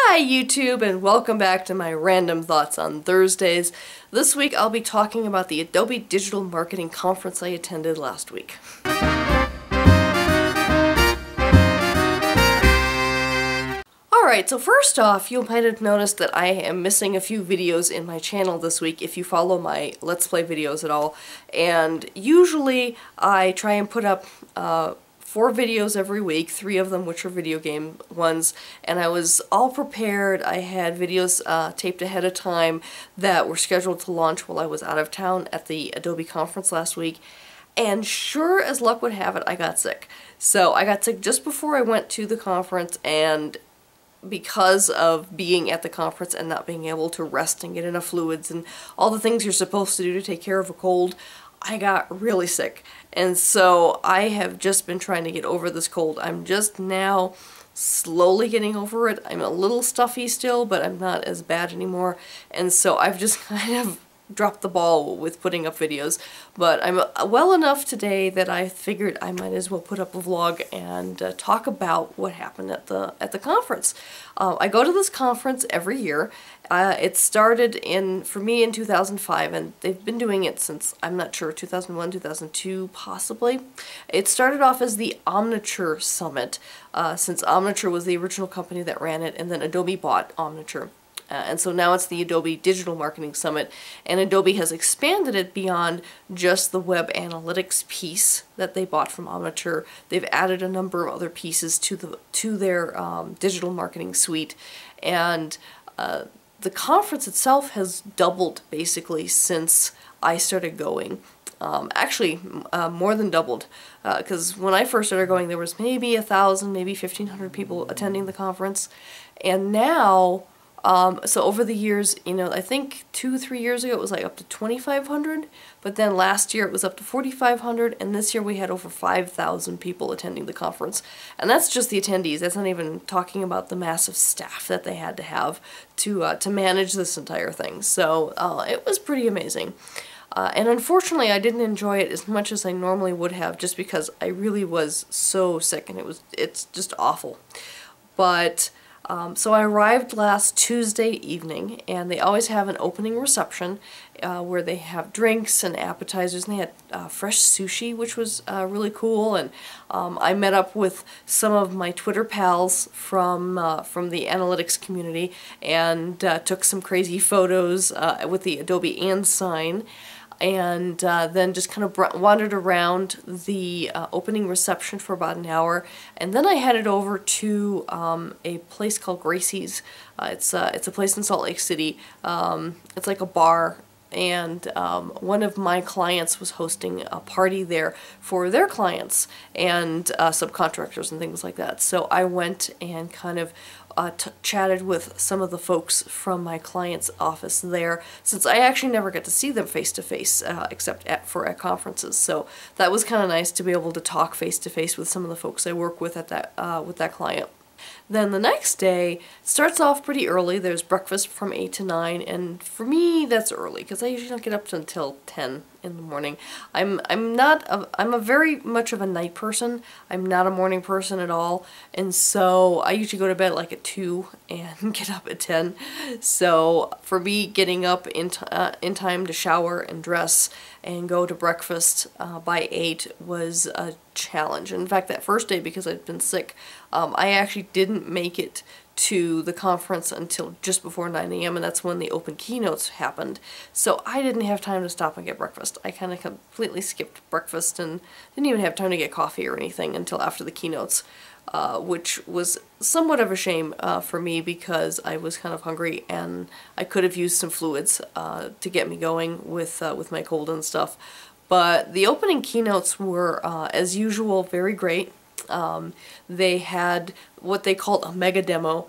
Hi YouTube, and welcome back to my random thoughts on Thursdays. This week I'll be talking about the Adobe Digital Marketing Conference I attended last week. Alright, so first off, you might have noticed that I am missing a few videos in my channel this week if you follow my Let's Play videos at all. And usually I try and put up 4 videos every week, 3 of them which are video game ones, and I was all prepared. I had videos taped ahead of time that were scheduled to launch while I was out of town at the Adobe conference last week, and sure as luck would have it, I got sick. So I got sick just before I went to the conference, and because of being at the conference and not being able to rest and get enough fluids and all the things you're supposed to do to take care of a cold, I got really sick. And so I have just been trying to get over this cold. I'm just now slowly getting over it. I'm a little stuffy still, but I'm not as bad anymore. And so I've just kind of dropped the ball with putting up videos. But I'm well enough today that I figured I might as well put up a vlog and talk about what happened at the conference. I go to this conference every year. It started for me in 2005, and they've been doing it since, I'm not sure, 2001, 2002 possibly. It started off as the Omniture Summit, since Omniture was the original company that ran it, and then Adobe bought Omniture. And so now it's the Adobe Digital Marketing Summit, and Adobe has expanded it beyond just the web analytics piece that they bought from Omniture. They've added a number of other pieces to their digital marketing suite, and the conference itself has doubled basically since I started going. Actually, more than doubled, because when I first started going there was maybe 1,000, maybe 1,500 people attending the conference, and now so over the years, I think 2-3 years ago it was like up to 2,500, but then last year it was up to 4,500, and this year we had over 5,000 people attending the conference. And that's just the attendees. That's not even talking about the massive staff that they had to have to manage this entire thing. So it was pretty amazing. And unfortunately I didn't enjoy it as much as I normally would have, just because I really was so sick, and it's just awful. But so I arrived last Tuesday evening, and they always have an opening reception where they have drinks and appetizers, and they had fresh sushi, which was really cool. And I met up with some of my Twitter pals from the analytics community, and took some crazy photos with the Adobe and sign. And then just kind of wandered around the opening reception for about an hour, and then I headed over to a place called Gracie's. It's a place in Salt Lake City. It's like a bar, and one of my clients was hosting a party there for their clients and subcontractors and things like that. So I went and kind of chatted with some of the folks from my client's office there, since I actually never get to see them face to face except at conferences. So that was kind of nice to be able to talk face to face with some of the folks I work with at that client. Then the next day starts off pretty early. There's breakfast from 8 to 9, and for me that's early because I usually don't get up until 10 in the morning. I'm a very much of a night person. I'm not a morning person at all, and so I usually go to bed like at 2 and get up at 10. So for me, getting up in time to shower and dress and go to breakfast by 8 was a challenge. In fact, that first day, because I'd been sick, I actually didn't make it to the conference until just before 9 a.m. and that's when the open keynotes happened. So I didn't have time to stop and get breakfast. I kind of completely skipped breakfast and didn't even have time to get coffee or anything until after the keynotes, which was somewhat of a shame for me, because I was kind of hungry and I could have used some fluids to get me going with my cold and stuff. But the opening keynotes were, as usual, very great. They had what they called a mega demo.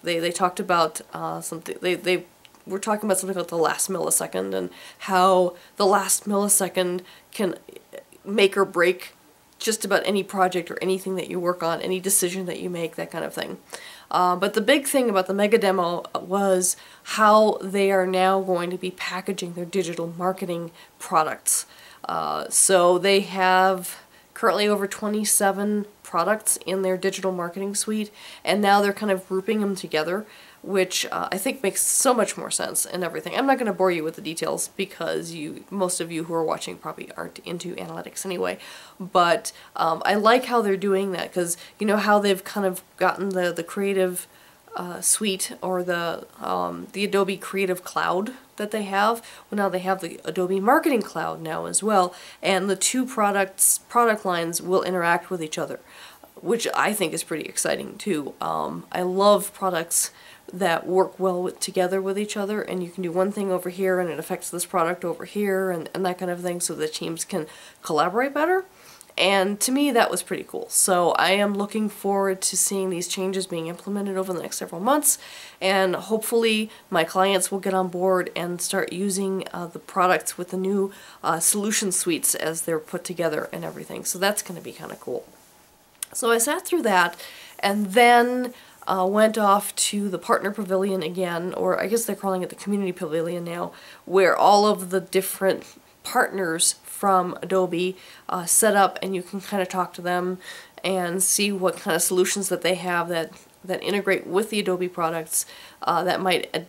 They talked about something. They were talking about something like the last millisecond, and how the last millisecond can make or break just about any project or anything that you work on, any decision that you make, that kind of thing. But the big thing about the mega demo was how they are now going to be packaging their digital marketing products. So they have currently over 27 products in their digital marketing suite, and now they're kind of grouping them together, which I think makes so much more sense and everything. I'm not going to bore you with the details because most of you who are watching probably aren't into analytics anyway, but I like how they're doing that, because you know how they've kind of gotten the creative suite, or the Adobe Creative Cloud that they have. Well, now they have the Adobe Marketing Cloud now as well, and the two product lines will interact with each other, which I think is pretty exciting too. I love products that work well together with each other, and you can do one thing over here and it affects this product over here, and that kind of thing, so the teams can collaborate better. And to me, that was pretty cool. So I am looking forward to seeing these changes being implemented over the next several months, and hopefully my clients will get on board and start using the products with the new solution suites as they're put together and everything. So that's going to be kind of cool. So I sat through that, and then went off to the Partner Pavilion again, or I guess they're calling it the Community Pavilion now, where all of the different partners from Adobe set up, and you can kind of talk to them and see what kind of solutions that they have that integrate with the Adobe products, that might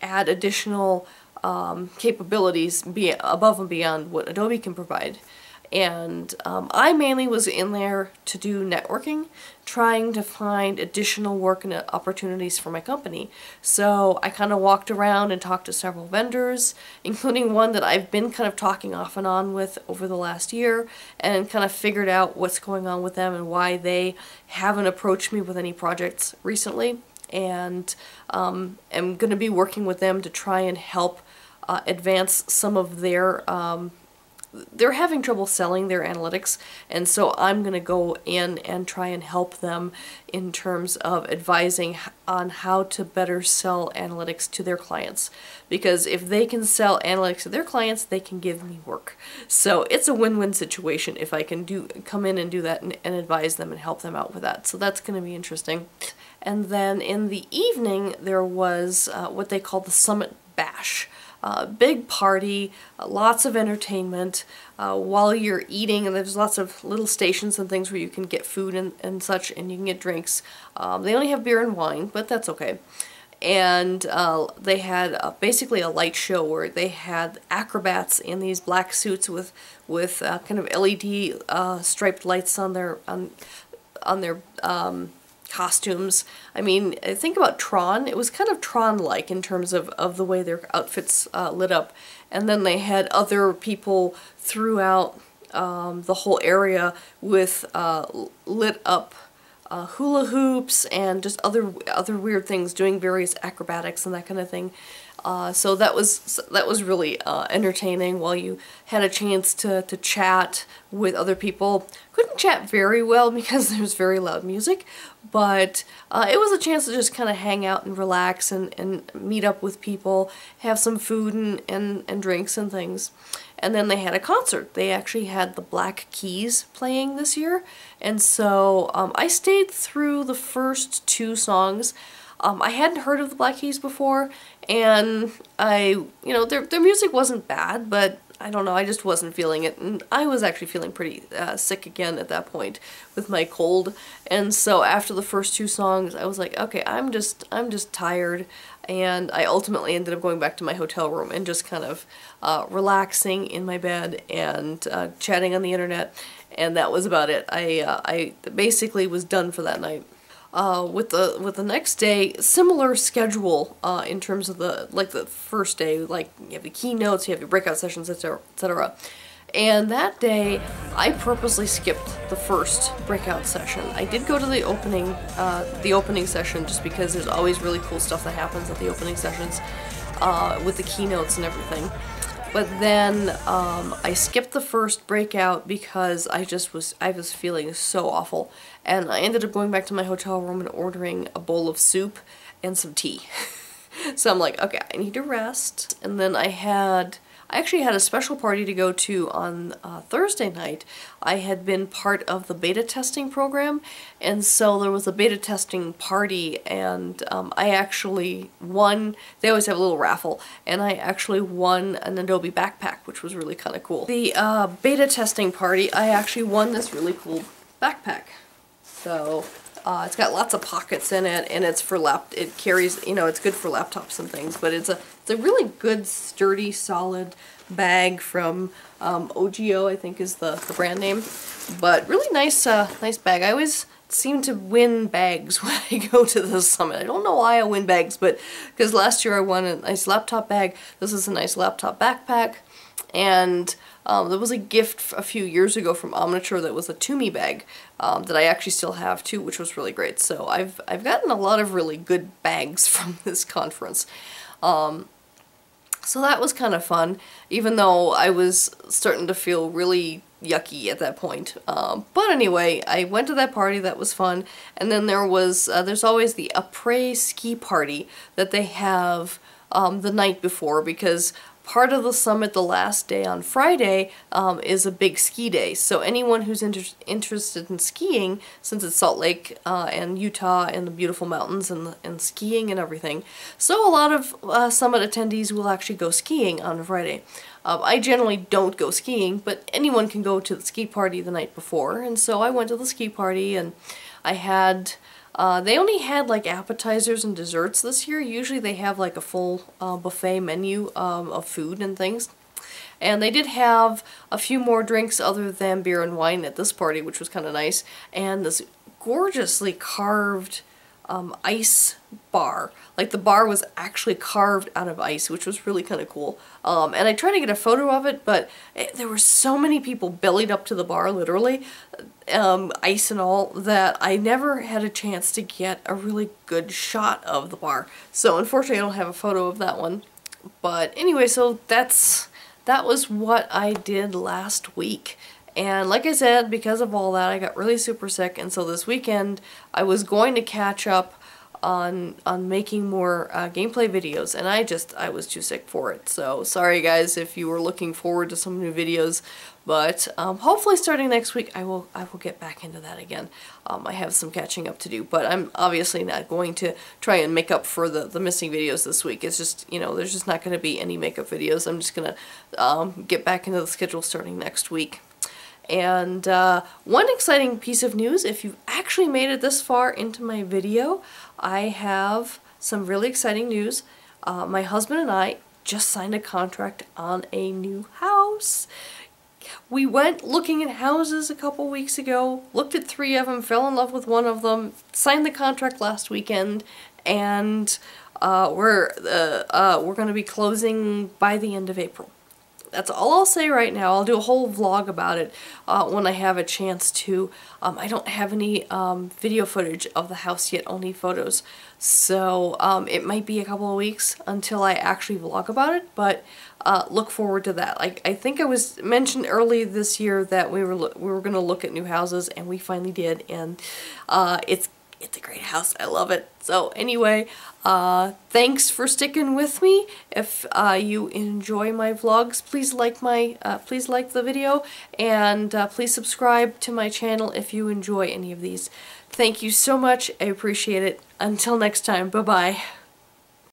add additional capabilities above and beyond what Adobe can provide. And I mainly was in there to do networking, trying to find additional work and opportunities for my company. So I kind of walked around and talked to several vendors, including one that I've been kind of talking off and on with over the last year, and kind of figured out what's going on with them and why they haven't approached me with any projects recently. And am going to be working with them to try and help advance some of their they're having trouble selling their analytics, and so I'm going to go in and try and help them in terms of advising on how to better sell analytics to their clients. Because if they can sell analytics to their clients, they can give me work. So it's a win-win situation if I can come in and do that and advise them and help them out with that. So that's going to be interesting. And then in the evening, there was what they call the Summit Bash. Big party, lots of entertainment while you're eating, and there's lots of little stations and things where you can get food and such, and you can get drinks. They only have beer and wine, but that's okay. And they had basically a light show where they had acrobats in these black suits with kind of LED striped lights on their costumes. I mean, think about Tron. It was kind of Tron-like in terms of the way their outfits lit up. And then they had other people throughout the whole area with lit up hula hoops and just other weird things, doing various acrobatics and that kind of thing. So that was really entertaining while you had a chance to chat with other people. Couldn't chat very well because there's very loud music, but it was a chance to just kind of hang out and relax and meet up with people, have some food and drinks and things. And then they had a concert. They actually had the Black Keys playing this year, and so I stayed through the first two songs. I hadn't heard of the Black Keys before, and their music wasn't bad, but I don't know, I just wasn't feeling it, and I was actually feeling pretty sick again at that point with my cold, and so after the first two songs, I was like, okay, I'm just tired, and I ultimately ended up going back to my hotel room and just kind of relaxing in my bed and chatting on the internet, and that was about it. I basically was done for that night. With the next day, similar schedule in terms of the first day, like you have the keynotes, you have your breakout sessions, etc., etc. And that day, I purposely skipped the first breakout session. I did go to the opening session just because there's always really cool stuff that happens at the opening sessions with the keynotes and everything. But then I skipped the first breakout because I was feeling so awful, and I ended up going back to my hotel room and ordering a bowl of soup and some tea. So I'm like, okay, I need to rest. And then I I actually had a special party to go to on Thursday night. I had been part of the beta testing program, and so there was a beta testing party, and I actually won. They always have a little raffle, and I actually won an Adobe backpack, which was really kind of cool. The beta testing party, I actually won this really cool backpack. So it's got lots of pockets in it, and it's for it carries, you know, it's good for laptops and things, but it's a really good, sturdy, solid bag from OGO, I think is the brand name. But really nice nice bag. I always seem to win bags when I go to the summit. I don't know why I win bags, but because last year I won a nice laptop bag. This is a nice laptop backpack, and there was a gift a few years ago from Omniture that was a Toomey bag that I actually still have too, which was really great. So I've gotten a lot of really good bags from this conference. So that was kind of fun, even though I was starting to feel really yucky at that point. But anyway, I went to that party. That was fun. And then there was there's always the après ski party that they have the night before, because part of the summit, the last day on Friday, is a big ski day. So anyone who's interested in skiing, since it's Salt Lake and Utah and the beautiful mountains and skiing and everything, so a lot of summit attendees will actually go skiing on Friday. I generally don't go skiing, but anyone can go to the ski party the night before, and so I went to the ski party, and I had they only had like appetizers and desserts this year. Usually they have like a full buffet menu of food and things. And they did have a few more drinks other than beer and wine at this party, which was kind of nice. And this gorgeously carved ice bar. Like the bar was actually carved out of ice, which was really kind of cool. And I tried to get a photo of it, but there were so many people bellied up to the bar, literally, ice and all, that I never had a chance to get a really good shot of the bar. So unfortunately I don't have a photo of that one. But anyway, so that was what I did last week. And like I said, because of all that, I got really super sick, and so this weekend I was going to catch up on making more gameplay videos, and I was too sick for it. So sorry guys if you were looking forward to some new videos, but hopefully starting next week I will get back into that again. I have some catching up to do, but I'm obviously not going to try and make up for the missing videos this week. It's just, you know, there's just not going to be any makeup videos. I'm just going to get back into the schedule starting next week. And one exciting piece of news, if you've actually made it this far into my video, I have some really exciting news. My husband and I just signed a contract on a new house. We went looking at houses a couple weeks ago, looked at 3 of them, fell in love with one of them, signed the contract last weekend, and we're going to be closing by the end of April. That's all I'll say right now. I'll do a whole vlog about it when I have a chance to. I don't have any video footage of the house yet, only photos. So it might be a couple of weeks until I actually vlog about it, but look forward to that. I think I was mentioned early this year that we were going to look at new houses, and we finally did, and it's a great house. I love it. So anyway, thanks for sticking with me. If you enjoy my vlogs, please like the video, and please subscribe to my channel if you enjoy any of these. Thank you so much. I appreciate it. Until next time, bye-bye.